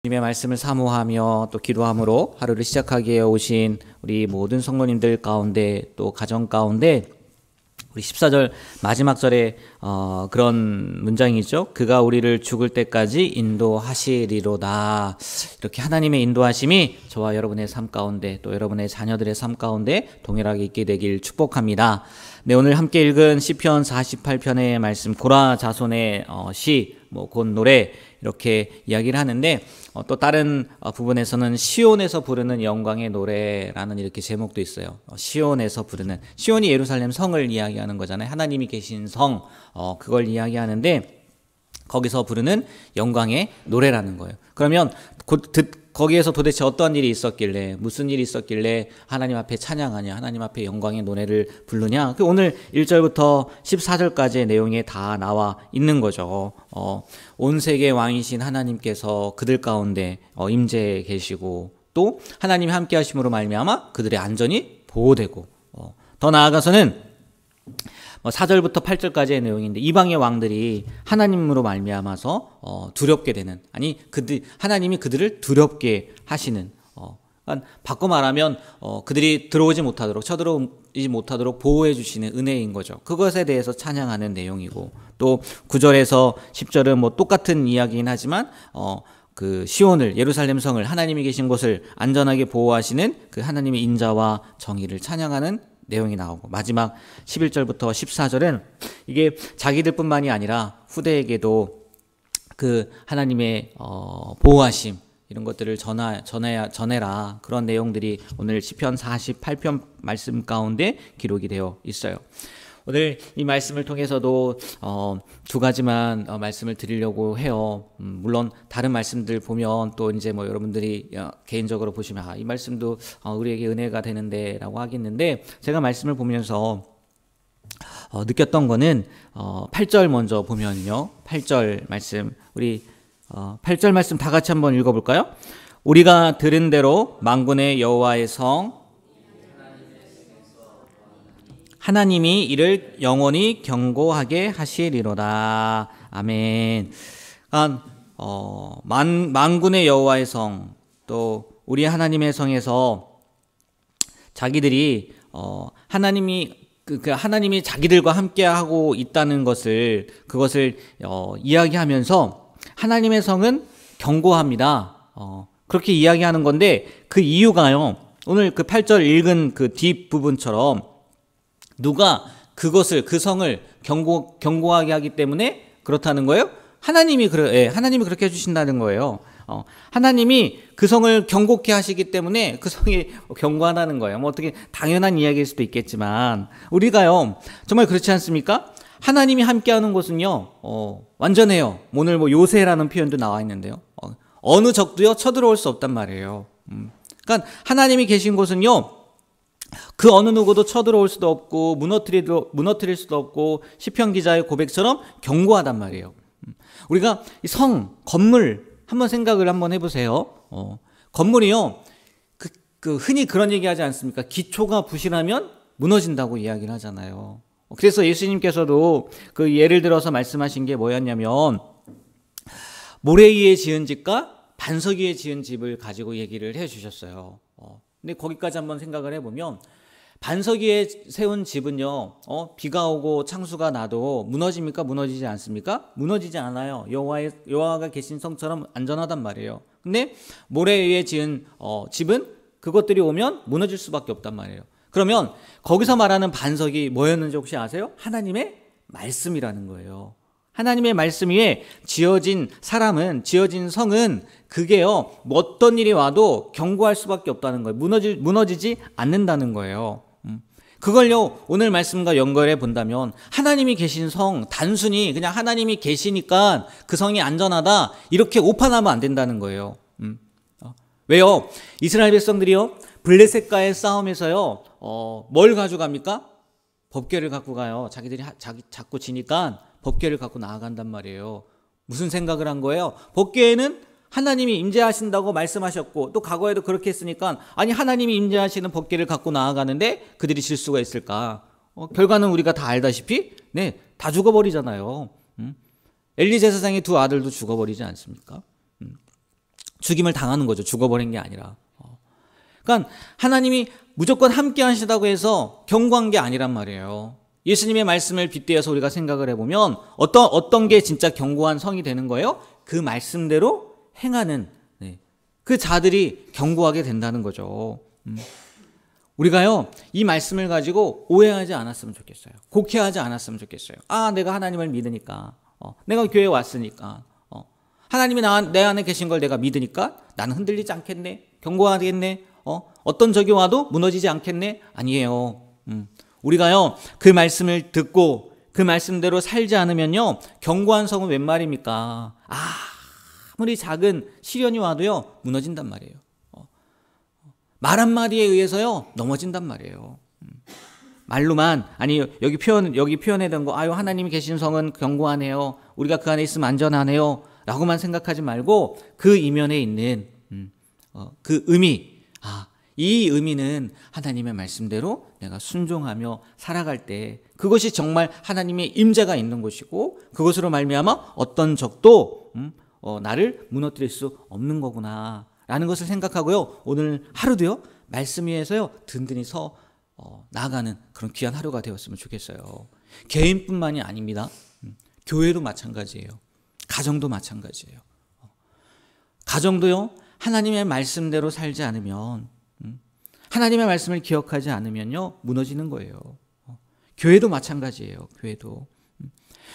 주님의 말씀을 사모하며 또 기도함으로 하루를 시작하기에 오신 우리 모든 성도님들 가운데 또 가정 가운데 우리 14절 마지막 절에 그런 문장이죠. 그가 우리를 죽을 때까지 인도하시리로다. 이렇게 하나님의 인도하심이 저와 여러분의 삶 가운데 또 여러분의 자녀들의 삶 가운데 동일하게 있게 되길 축복합니다. 네, 오늘 함께 읽은 시편 48편의 말씀 고라 자손의 시, 곧 노래 이렇게 이야기를 하는데 또 다른 부분에서는 시온에서 부르는 영광의 노래라는 이렇게 제목도 있어요. 시온에서 부르는, 시온이 예루살렘 성을 이야기하는 거잖아요. 하나님이 계신 성, 그걸 이야기하는데 거기서 부르는 영광의 노래라는 거예요. 그러면 거기에서 도대체 어떤 일이 있었길래, 무슨 일이 있었길래 하나님 앞에 찬양하냐, 하나님 앞에 영광의 노래를 부르냐. 오늘 1절부터 14절까지의 내용에 다 나와 있는 거죠. 온 세계 왕이신 하나님께서 그들 가운데 임재해 계시고 또 하나님이 함께 하심으로 말미암아 그들의 안전이 보호되고 더 나아가서는 4절부터 8절까지의 내용인데 이방의 왕들이 하나님으로 말미암아서 두렵게 되는, 아니 하나님이 그들을 두렵게 하시는, 그러니까 바꿔 말하면 그들이 들어오지 못하도록, 쳐들어오지 못하도록 보호해 주시는 은혜인 거죠. 그것에 대해서 찬양하는 내용이고, 또 9절에서 10절은 똑같은 이야기긴 하지만 그 시온을, 예루살렘 성을, 하나님이 계신 곳을 안전하게 보호하시는 그 하나님의 인자와 정의를 찬양하는 내용이 나오고, 마지막 11절부터 14절은 이게 자기들뿐만이 아니라 후대에게도 그 하나님의 보호하심 이런 것들을 전해라, 그런 내용들이 오늘 시편 48편 말씀 가운데 기록이 되어 있어요. 오늘 이 말씀을 통해서도 두 가지만 말씀을 드리려고 해요. 물론 다른 말씀들 보면 또 이제 여러분들이 개인적으로 보시면 이 말씀도 우리에게 은혜가 되는데라고 하겠는데, 제가 말씀을 보면서 느꼈던 거는 8절 먼저 보면요. 8절 말씀, 우리 8절 말씀 다 같이 한번 읽어볼까요? 우리가 들은 대로 만군의 여호와의 성 하나님이 이를 영원히 경고하게 하시리로다. 아멘. 만군의 여호와의 성, 또 우리 하나님의 성에서 자기들이 하나님이 자기들과 함께하고 있다는 것을, 그것을 이야기하면서 하나님의 성은 경고합니다. 그렇게 이야기하는 건데 그 이유가요, 오늘 그 8절 읽은 그 뒷부분처럼 누가 그것을, 그 성을 경고하게 하기 때문에 그렇다는 거예요? 하나님이 그렇게 해주신다는 거예요. 하나님이 그 성을 경고케 하시기 때문에 그 성이 경고하다는 거예요. 어떻게 당연한 이야기일 수도 있겠지만, 우리가요, 정말 그렇지 않습니까? 하나님이 함께하는 곳은요, 완전해요. 오늘 요새라는 표현도 나와 있는데요. 어느 적도요, 쳐들어올 수 없단 말이에요. 그러니까 하나님이 계신 곳은요, 그 어느 누구도 쳐들어올 수도 없고 무너뜨릴 수도 없고, 시편 기자의 고백처럼 견고하단 말이에요. 우리가 이 성, 건물 한번 생각을 한번 해보세요. 건물이요, 흔히 그런 얘기하지 않습니까? 기초가 부실하면 무너진다고 이야기를 하잖아요. 그래서 예수님께서도 그 예를 들어서 말씀하신 게 뭐였냐면, 모래 위에 지은 집과 반석 위에 지은 집을 가지고 얘기를 해주셨어요. 근데 거기까지 한번 생각을 해보면, 반석 위에 세운 집은요, 비가 오고 창수가 나도 무너집니까? 무너지지 않습니까? 무너지지 않아요. 여호와가 계신 성처럼 안전하단 말이에요. 근데 모래 위에 지은 집은 그것들이 오면 무너질 수밖에 없단 말이에요. 그러면 거기서 말하는 반석이 뭐였는지 혹시 아세요? 하나님의 말씀이라는 거예요. 하나님의 말씀 위에 지어진 성은 그게요, 어떤 일이 와도 경고할 수밖에 없다는 거예요. 무너지지 않는다는 거예요. 그걸요, 오늘 말씀과 연결해 본다면, 하나님이 계신 성, 단순히 그냥 하나님이 계시니까 그 성이 안전하다, 이렇게 오판하면 안 된다는 거예요. 왜요? 이스라엘 백성들이요, 블레셋과의 싸움에서요, 뭘 가져갑니까? 법궤를 갖고 가요. 자기들이 자꾸 지니까 법궤를 갖고 나아간단 말이에요. 무슨 생각을 한 거예요? 법궤에는 하나님이 임재하신다고 말씀하셨고, 또 과거에도 그렇게 했으니까, 아니 하나님이 임재하시는 법궤를 갖고 나아가는데 그들이 질 수가 있을까? 결과는 우리가 다 알다시피 다 죽어버리잖아요. 엘리 제사장의 두 아들도 죽어버리지 않습니까? 죽임을 당하는 거죠. 죽어버린 게 아니라. 그러니까 하나님이 무조건 함께 하시다고 해서 경고한 게 아니란 말이에요. 예수님의 말씀을 빗대어서 우리가 생각을 해보면 어떤 게 진짜 견고한 성이 되는 거예요? 그 말씀대로 행하는 그 자들이 견고하게 된다는 거죠. 우리가요, 이 말씀을 가지고 오해하지 않았으면 좋겠어요. 곡해하지 않았으면 좋겠어요. 내가 하나님을 믿으니까, 내가 교회에 왔으니까, 하나님이 내 안에 계신 걸 내가 믿으니까 나는 흔들리지 않겠네, 견고하겠네, 어떤 적이 와도 무너지지 않겠네. 아니에요. 우리가요, 그 말씀을 듣고 그 말씀대로 살지 않으면요, 견고한 성은 웬 말입니까? 아무리 작은 시련이 와도요, 무너진단 말이에요. 말 한마디에 의해서요, 넘어진단 말이에요. 말로만, 아니, 여기 표현해둔 거, 하나님이 계신 성은 견고하네요. 우리가 그 안에 있으면 안전하네요. 라고만 생각하지 말고, 그 이면에 있는, 그 의미, 이 의미는 하나님의 말씀대로 내가 순종하며 살아갈 때, 그것이 정말 하나님의 임재가 있는 곳이고, 그것으로 말미암아 어떤 적도, 나를 무너뜨릴 수 없는 거구나. 라는 것을 생각하고요. 오늘 하루도요, 말씀 위에서요, 든든히 나아가는 그런 귀한 하루가 되었으면 좋겠어요. 개인뿐만이 아닙니다. 교회도 마찬가지예요. 가정도 마찬가지예요. 가정도요, 하나님의 말씀대로 살지 않으면, 하나님의 말씀을 기억하지 않으면요, 무너지는 거예요. 교회도 마찬가지예요. 교회도.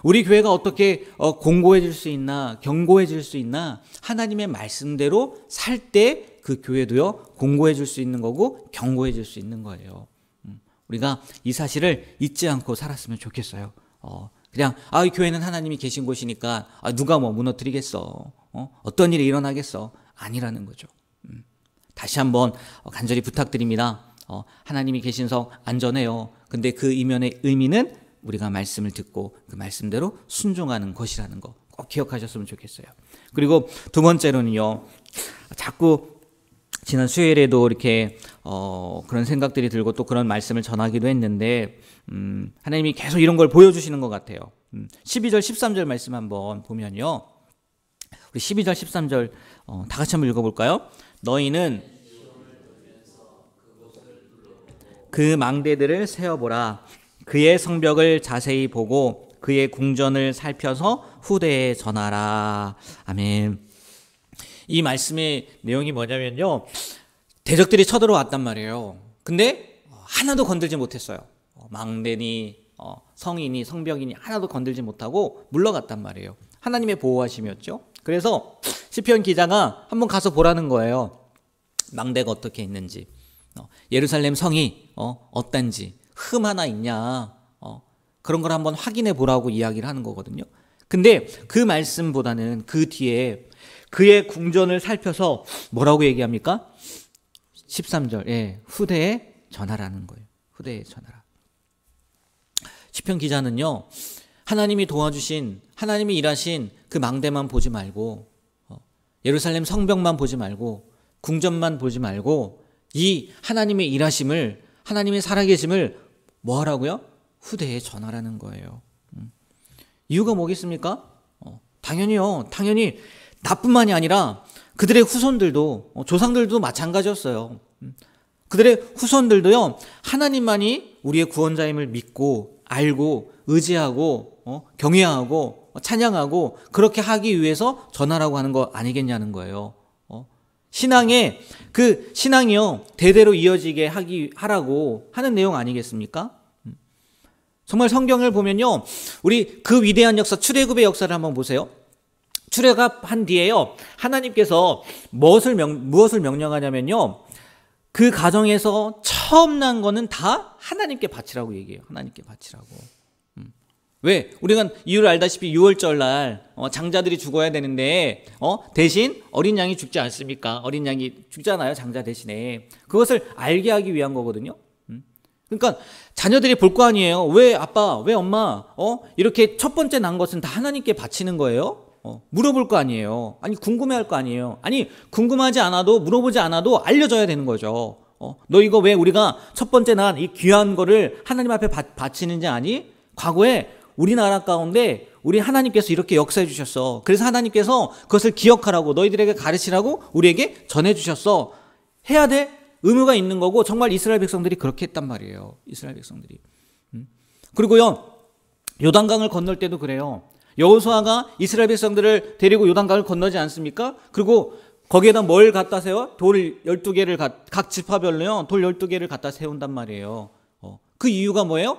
우리 교회가 어떻게 공고해질 수 있나, 견고해질 수 있나, 하나님의 말씀대로 살 때 그 교회도요, 공고해질 수 있는 거고 견고해질 수 있는 거예요. 우리가 이 사실을 잊지 않고 살았으면 좋겠어요. 그냥 이 교회는 하나님이 계신 곳이니까 누가 뭐 무너뜨리겠어, 어떤 일이 일어나겠어, 아니라는 거죠. 다시 한번 간절히 부탁드립니다. 하나님이 계신 성 안전해요. 근데 그 이면의 의미는 우리가 말씀을 듣고 그 말씀대로 순종하는 것이라는 거 꼭 기억하셨으면 좋겠어요. 그리고 두 번째로는요, 자꾸 지난 수요일에도 이렇게 그런 생각들이 들고 또 그런 말씀을 전하기도 했는데, 하나님이 계속 이런 걸 보여주시는 것 같아요. 12절 13절 말씀 한번 보면요, 우리 12절 13절 다 같이 한번 읽어볼까요? 너희는 그 망대들을 세어보라. 그의 성벽을 자세히 보고 그의 궁전을 살펴서 후대에 전하라. 아멘. 이 말씀의 내용이 뭐냐면요, 대적들이 쳐들어왔단 말이에요. 근데 하나도 건들지 못했어요. 망대니 성이니 성벽이니 하나도 건들지 못하고 물러갔단 말이에요. 하나님의 보호하심이었죠. 그래서 시편 기자가 한번 가서 보라는 거예요. 망대가 어떻게 있는지, 예루살렘 성이 어떤지, 흠 하나 있냐, 그런 걸 한번 확인해 보라고 이야기를 하는 거거든요. 근데 그 말씀보다는 그 뒤에 그의 궁전을 살펴서 뭐라고 얘기합니까? 13절, 후대에 전하라는 거예요. 후대에 전하라. 시편 기자는요, 하나님이 도와주신, 하나님이 일하신 그 망대만 보지 말고, 예루살렘 성벽만 보지 말고, 궁전만 보지 말고, 이 하나님의 일하심을, 하나님의 살아계심을 뭐 하라고요? 후대에 전하라는 거예요. 이유가 뭐겠습니까? 당연히 나뿐만이 아니라 그들의 후손들도, 조상들도 마찬가지였어요. 그들의 후손들도요, 하나님만이 우리의 구원자임을 믿고 알고 의지하고 경외하고 찬양하고 그렇게 하기 위해서 전하라고 하는 거 아니겠냐는 거예요. 신앙이요, 대대로 이어지게 하라고 하는 내용 아니겠습니까? 정말 성경을 보면요, 우리 그 위대한 역사, 출애굽의 역사를 한번 보세요. 출애굽한 뒤에요, 하나님께서 무엇을 명령하냐면요, 그 가정에서 처음 난 거는 다 하나님께 바치라고 얘기해요. 하나님께 바치라고. 왜? 우리가 이유를 알다시피 6월절 날 장자들이 죽어야 되는데 대신 어린 양이 죽지 않습니까? 어린 양이 죽잖아요, 장자 대신에. 그것을 알게 하기 위한 거거든요. 그러니까 자녀들이 볼 거 아니에요. 왜 아빠, 왜 엄마, 이렇게 첫 번째 난 것은 다 하나님께 바치는 거예요? 물어볼 거 아니에요. 아니, 궁금해할 거 아니에요. 아니, 궁금하지 않아도, 물어보지 않아도 알려줘야 되는 거죠. 너 이거 왜 우리가 첫 번째 난 이 귀한 거를 하나님 앞에 바치는지 아니? 과거에 우리나라 가운데 우리 하나님께서 이렇게 역사해 주셨어. 그래서 하나님께서 그것을 기억하라고, 너희들에게 가르치라고 우리에게 전해 주셨어. 해야 될 의무가 있는 거고, 정말 이스라엘 백성들이 그렇게 했단 말이에요. 이스라엘 백성들이. 그리고요, 요단강을 건널 때도 그래요. 여호수아가 이스라엘 백성들을 데리고 요단강을 건너지 않습니까? 그리고 거기에다 뭘 갖다 세워? 돌 12개를 각 지파별로요, 돌 12개를 갖다 세운단 말이에요. 그 이유가 뭐예요?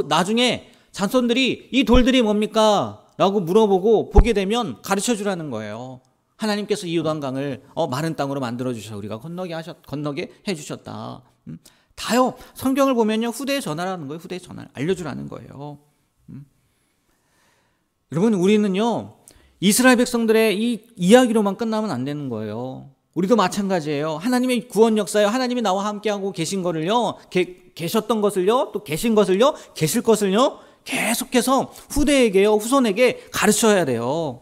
나중에 자손들이 이 돌들이 뭡니까? 라고 물어보고 보게 되면 가르쳐 주라는 거예요. 하나님께서 이 요단강을 마른 땅으로 만들어 주셔서 우리가 건너게 해 주셨다. 다요. 성경을 보면요, 후대에 전하라는 거예요. 후대에 전하, 알려주라는 거예요. 여러분, 우리는요, 이스라엘 백성들의 이 이야기로만 끝나면 안 되는 거예요. 우리도 마찬가지예요. 하나님의 구원 역사요, 하나님이 나와 함께하고 계신 거를요, 계셨던 것을요, 또 계신 것을요, 계실 것을요, 계속해서 후대에게요, 후손에게 가르쳐야 돼요.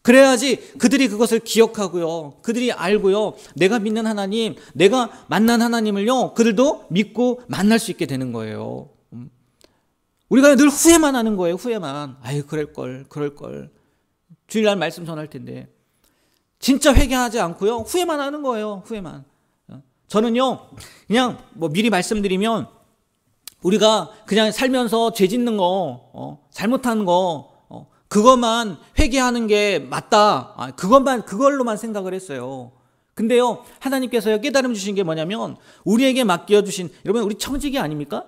그래야지 그들이 그것을 기억하고요, 그들이 알고요, 내가 믿는 하나님, 내가 만난 하나님을요, 그들도 믿고 만날 수 있게 되는 거예요. 우리가 늘 후회만 하는 거예요. 후회만. 아유, 그럴걸. 주일날 말씀 전할 텐데. 진짜 회개하지 않고요, 후회만 하는 거예요. 후회만. 저는요, 그냥 미리 말씀드리면, 우리가 그냥 살면서 죄 짓는 거, 잘못하는 거, 그것만 회개하는 게 맞다. 그걸로만 생각을 했어요. 근데요, 하나님께서요, 깨달음 주신 게 뭐냐면, 우리에게 맡겨주신, 여러분, 우리 청지기 아닙니까?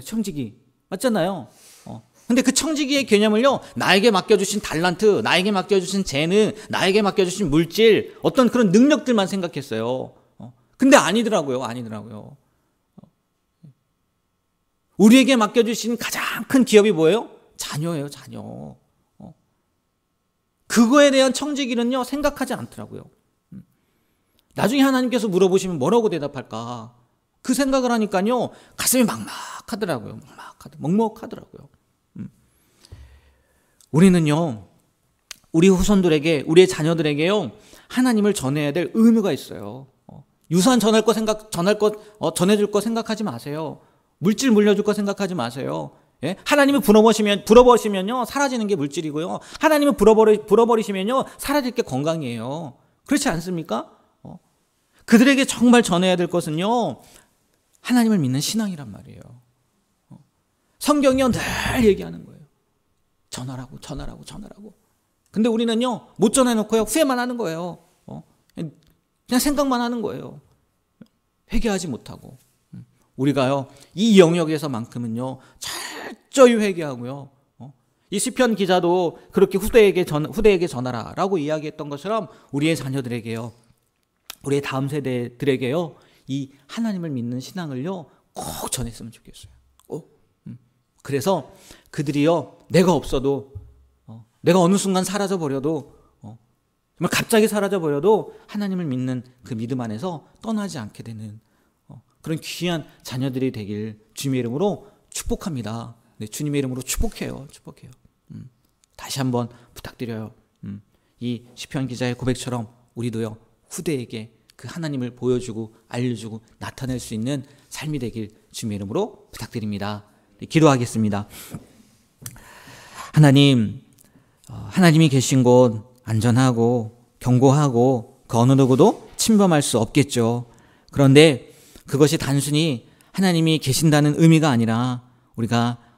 청지기. 맞잖아요. 근데 그 청지기의 개념을요, 나에게 맡겨주신 달란트, 나에게 맡겨주신 재능, 나에게 맡겨주신 물질, 어떤 그런 능력들만 생각했어요. 근데 아니더라고요. 우리에게 맡겨주신 가장 큰 기업이 뭐예요? 자녀예요, 자녀. 그거에 대한 청지기는요, 생각하지 않더라고요. 나중에 하나님께서 물어보시면 뭐라고 대답할까? 그 생각을 하니까요, 가슴이 막막하더라고요. 먹먹하더라고요. 우리는요, 우리 후손들에게, 우리의 자녀들에게요, 하나님을 전해야 될 의무가 있어요. 유산 전해줄 거 생각하지 마세요. 물질 물려줄 거 생각하지 마세요. 예? 하나님을 불어버리시면요, 사라지는 게 물질이고요, 하나님을 불어버리시면요, 사라질 게 건강이에요. 그렇지 않습니까? 그들에게 정말 전해야 될 것은요, 하나님을 믿는 신앙이란 말이에요. 성경이요, 늘 얘기하는 거예요. 전하라고. 근데 우리는요, 못 전해놓고요, 후회만 하는 거예요. 그냥 생각만 하는 거예요. 회개하지 못하고. 우리가요, 이 영역에서만큼은요, 철저히 회개하고요. 이 시편 기자도 그렇게 후대에게 전하라라고 이야기했던 것처럼 우리의 자녀들에게요, 우리의 다음 세대들에게요, 이 하나님을 믿는 신앙을요, 꼭 전했으면 좋겠어요. 그래서 그들이요, 내가 없어도, 내가 어느 순간 사라져 버려도, 정말 갑자기 사라져 버려도 하나님을 믿는 그 믿음 안에서 떠나지 않게 되는 그런 귀한 자녀들이 되길 주님의 이름으로 축복합니다. 네, 주님의 이름으로 축복해요. 다시 한번 부탁드려요. 이 시편 기자의 고백처럼 우리도요, 후대에게 그 하나님을 보여주고 알려주고 나타낼 수 있는 삶이 되길 주님의 이름으로 부탁드립니다. 네, 기도하겠습니다. 하나님이 계신 곳 안전하고 견고하고 그 어느 누구도 침범할 수 없겠죠. 그런데 그것이 단순히 하나님이 계신다는 의미가 아니라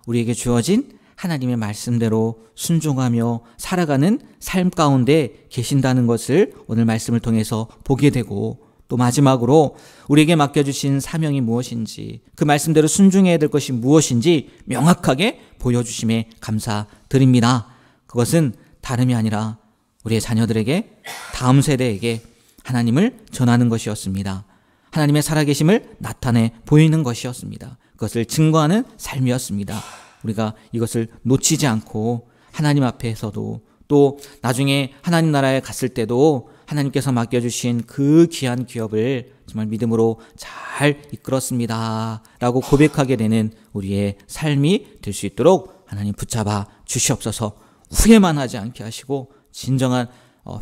우리에게 주어진 하나님의 말씀대로 순종하며 살아가는 삶 가운데 계신다는 것을 오늘 말씀을 통해서 보게 되고, 또 마지막으로 우리에게 맡겨주신 사명이 무엇인지, 그 말씀대로 순종해야 될 것이 무엇인지 명확하게 보여주심에 감사드립니다. 그것은 다름이 아니라 우리의 자녀들에게, 다음 세대에게 하나님을 전하는 것이었습니다. 하나님의 살아계심을 나타내 보이는 것이었습니다. 그것을 증거하는 삶이었습니다. 우리가 이것을 놓치지 않고 하나님 앞에서도, 또 나중에 하나님 나라에 갔을 때도 하나님께서 맡겨주신 그 귀한 기업을 정말 믿음으로 잘 이끌었습니다 라고 고백하게 되는 우리의 삶이 될 수 있도록 하나님 붙잡아 주시옵소서. 후회만 하지 않게 하시고 진정한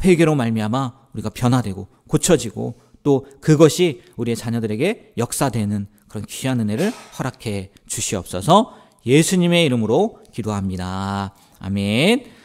회개로 말미암아 우리가 변화되고 고쳐지고, 또 그것이 우리의 자녀들에게 역사되는 그런 귀한 은혜를 허락해 주시옵소서. 예수님의 이름으로 기도합니다. 아멘.